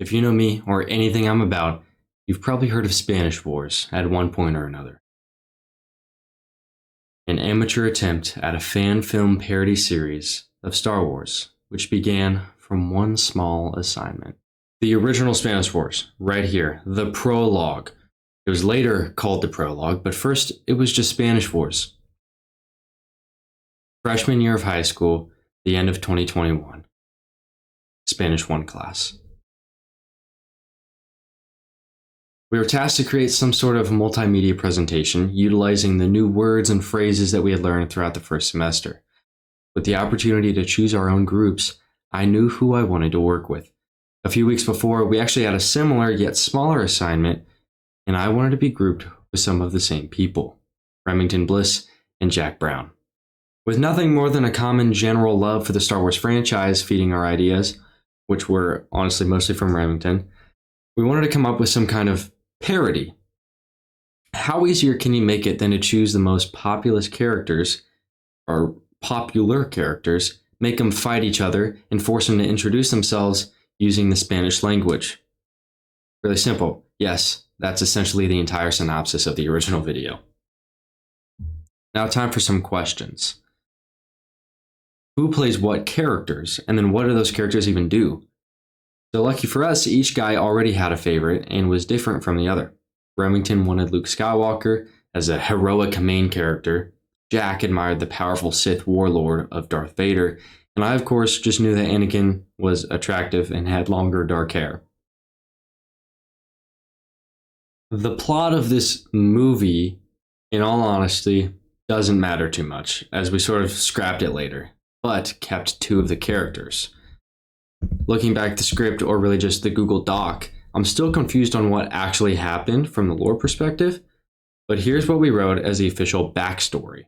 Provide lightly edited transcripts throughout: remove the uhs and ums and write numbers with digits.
If you know me or anything I'm about, you've probably heard of Spanish Wars at one point or another. An amateur attempt at a fan film parody series of Star Wars, which began from one small assignment. The original Spanish Wars, right here, the Prologue. It was later called the Prologue, but first it was just Spanish Wars. Freshman year of high school, the end of 2021. Spanish 1 class. We were tasked to create some sort of multimedia presentation utilizing the new words and phrases that we had learned throughout the first semester. With the opportunity to choose our own groups, I knew who I wanted to work with. A few weeks before, we actually had a similar yet smaller assignment, and I wanted to be grouped with some of the same people, Remington Bliss and Jack Brown. With nothing more than a common general love for the Star Wars franchise feeding our ideas, which were honestly mostly from Remington, we wanted to come up with some kind of parody. How easier can you make it than to choose the most populous characters, or popular characters, make them fight each other, and force them to introduce themselves using the Spanish language? Really simple. Yes, that's essentially the entire synopsis of the original video. Now time for some questions. Who plays what characters, and then what do those characters even do? So lucky for us, each guy already had a favorite and was different from the other. Remington wanted Luke Skywalker as a heroic main character. Jack admired the powerful Sith warlord of Darth Vader, and I of course just knew that Anakin was attractive and had longer dark hair. The plot of this movie, in all honesty, doesn't matter too much, as we sort of scrapped it later, but kept two of the characters. Looking back at the script, or really just the Google Doc, I'm still confused on what actually happened from the lore perspective, but here's what we wrote as the official backstory.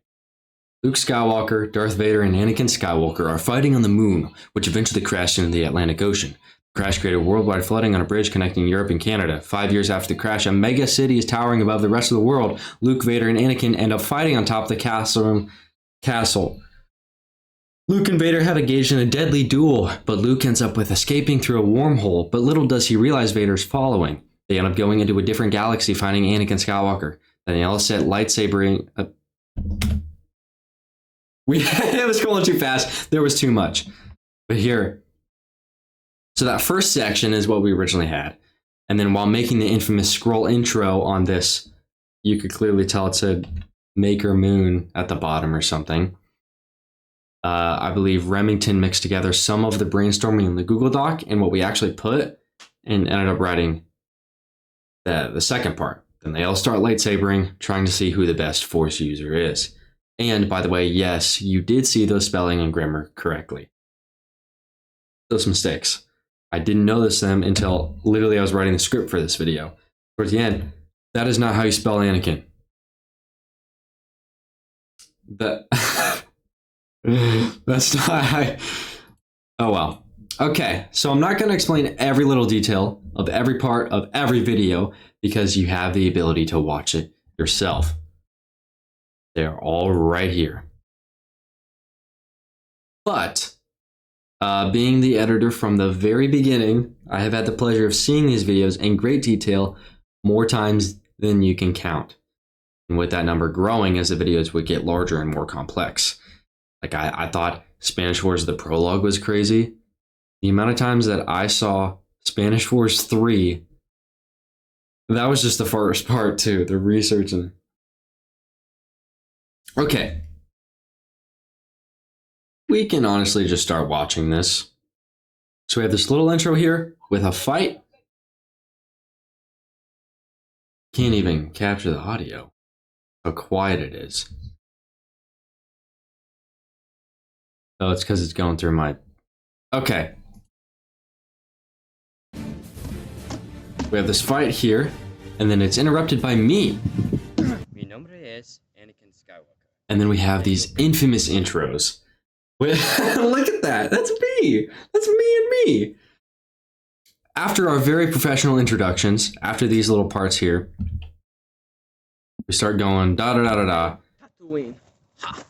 Luke Skywalker, Darth Vader, and Anakin Skywalker are fighting on the moon, which eventually crashed into the Atlantic Ocean. The crash created worldwide flooding on a bridge connecting Europe and Canada. 5 years after the crash, a mega city is towering above the rest of the world. Luke, Vader, and Anakin end up fighting on top of the castle. Luke and Vader have engaged in a deadly duel, but Luke ends up with escaping through a wormhole, but little does he realize Vader's following. They end up going into a different galaxy, finding Anakin Skywalker. Then they all set lightsabering... It was going too fast. There was too much. But here... So that first section is what we originally had. And then while making the infamous scroll intro on this, you could clearly tell it said Maker Moon at the bottom or something. I believe Remington mixed together some of the brainstorming in the Google Doc and what we actually put, and ended up writing the second part. Then they all start lightsabering, trying to see who the best Force user is. And by the way, yes, you did see those spelling and grammar correctly. Those mistakes. I didn't notice them until literally I was writing the script for this video. Towards the end, that is not how you spell Anakin. That's not how... Oh well. Okay, so I'm not going to explain every little detail of every part of every video because you have the ability to watch it yourself. They're all right here. But, being the editor from the very beginning, I have had the pleasure of seeing these videos in great detail more times than you can count. And with that number growing as the videos would get larger and more complex. Like I thought Spanish Wars the Prologue was crazy. The amount of times that I saw Spanish Wars 3, that was just the first part too, the research and... Okay. We can honestly just start watching this. So we have this little intro here with a fight. Can't even capture the audio. How quiet it is. Oh, it's because it's going through my... Okay. We have this fight here, and then it's interrupted by me. Mi nombre es Anakin Skywalker. And then we have these infamous intros. Look at that. That's me. That's me and me. After our very professional introductions, after these little parts here, we start going da da da da da. Tatooine. Ha.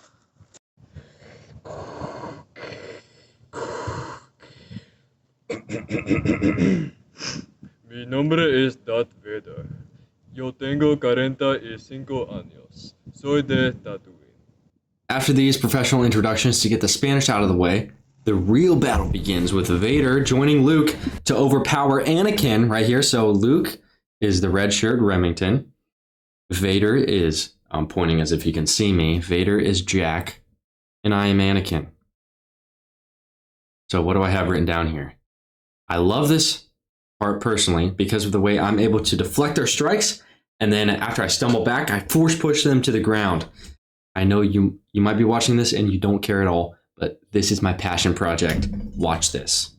Mi nombre es Darth Vader. Yo tengo 45 años. Soy de Tatooine. After these professional introductions to get the Spanish out of the way, the real battle begins with Vader joining Luke to overpower Anakin right here. So Luke is the red shirt Remington. Vader is, I'm pointing as if you can see me, Vader is Jack, and I am Anakin. So what do I have written down here? I love this part personally because of the way I'm able to deflect their strikes, and then after I stumble back, I force push them to the ground. I know you might be watching this and you don't care at all, but this is my passion project. Watch this.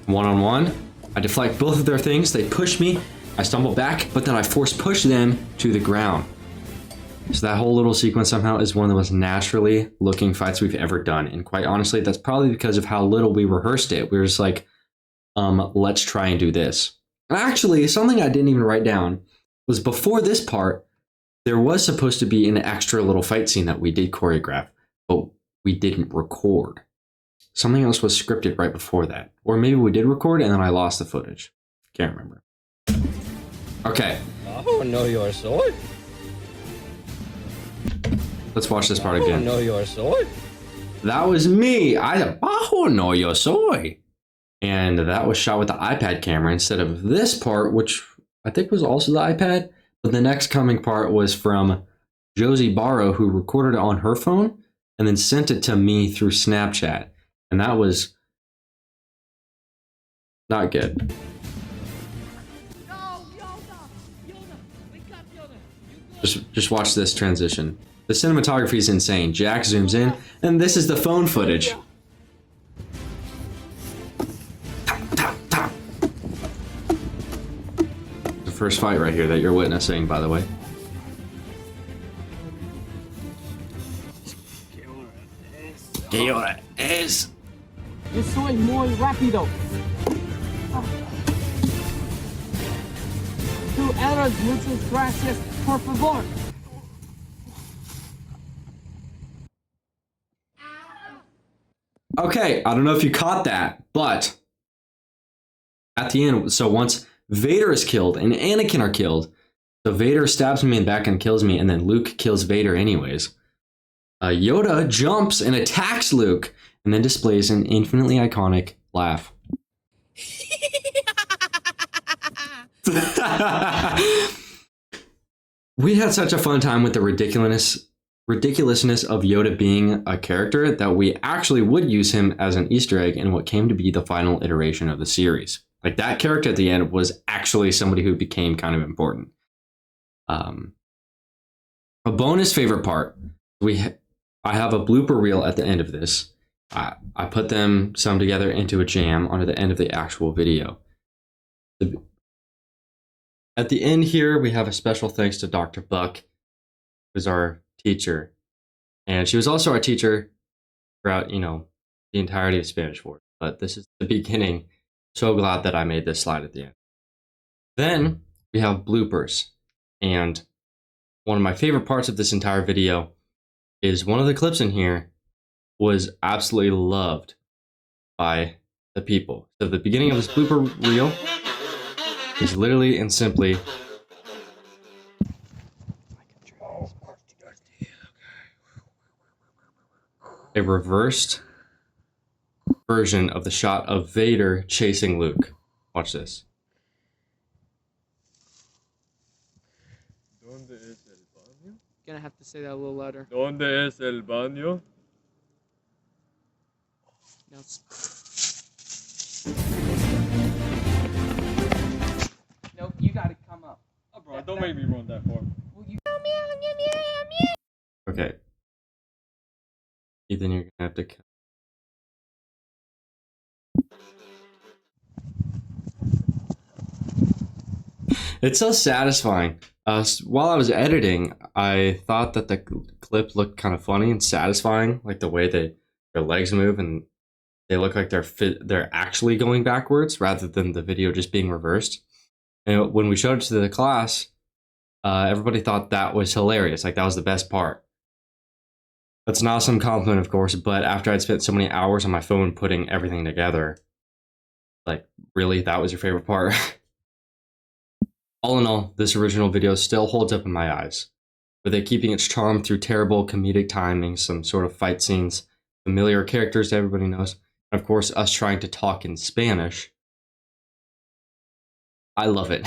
One-on-one, I deflect both of their things. They push me, I stumble back, but then I force push them to the ground. So that whole little sequence somehow is one of the most naturally looking fights we've ever done. And quite honestly, that's probably because of how little we rehearsed it. We were just like, let's try and do this. And actually, something I didn't even write down was before this part, there was supposed to be an extra little fight scene that we did choreograph, but we didn't record. Something else was scripted right before that. Or maybe we did record and then I lost the footage. Can't remember. Okay. Oh, know your sword. Let's watch this part Oh, again. know your sword. That was me. Bajo no yo soy. And that was shot with the iPad camera instead of this part, which I think was also the iPad. But the next coming part was from Josie Barrow, who recorded it on her phone and then sent it to me through Snapchat. And that was not good. Just watch this transition. The cinematography is insane. Jack zooms in, and this is the phone footage. The first fight right here that you're witnessing, by the way. ¿Qué hora es? Yo soy muy rápido. Tú eres muchas gracias, por favor. Okay, I don't know if you caught that, but at the end, so once Vader is killed and Anakin are killed, so Vader stabs me in the back and kills me, and then Luke kills Vader anyways. Yoda jumps and attacks Luke, and then displays an infinitely iconic laugh. We had such a fun time with the ridiculousness of Yoda being a character that we actually would use him as an Easter egg in what came to be the final iteration of the series. Like that character at the end was actually somebody who became kind of important. A bonus favorite part, I have a blooper reel at the end of this. I put them some together into a jam onto the end of the actual video. At the end here, we have a special thanks to Dr. Buck, who's our teacher. And she was also our teacher throughout, the entirety of Spanish 4. But this is the beginning. So glad that I made this slide at the end. Then we have bloopers. And one of my favorite parts of this entire video is one of the clips in here was absolutely loved by the people. So the beginning of this blooper reel is literally and simply a reversed version of the shot of Vader chasing Luke. Watch this. ¿Dónde es el baño? Gonna have to say that a little louder. ¿Dónde es el baño? No, nope, you gotta come up. Oh, bro, don't make me run that far. Well, you Okay. Ethan, you're gonna have to. It's so satisfying. While I was editing, I thought that the clip looked kind of funny and satisfying, like the way their legs move and they look like they're actually going backwards rather than the video just being reversed. And when we showed it to the class, everybody thought that was hilarious. Like that was the best part. That's an awesome compliment, of course, but after I'd spent so many hours on my phone putting everything together, like, really, that was your favorite part? All in all, this original video still holds up in my eyes, with it keeping its charm through terrible comedic timing, some sort of fight scenes, familiar characters that everybody knows, and of course, us trying to talk in Spanish. I love it.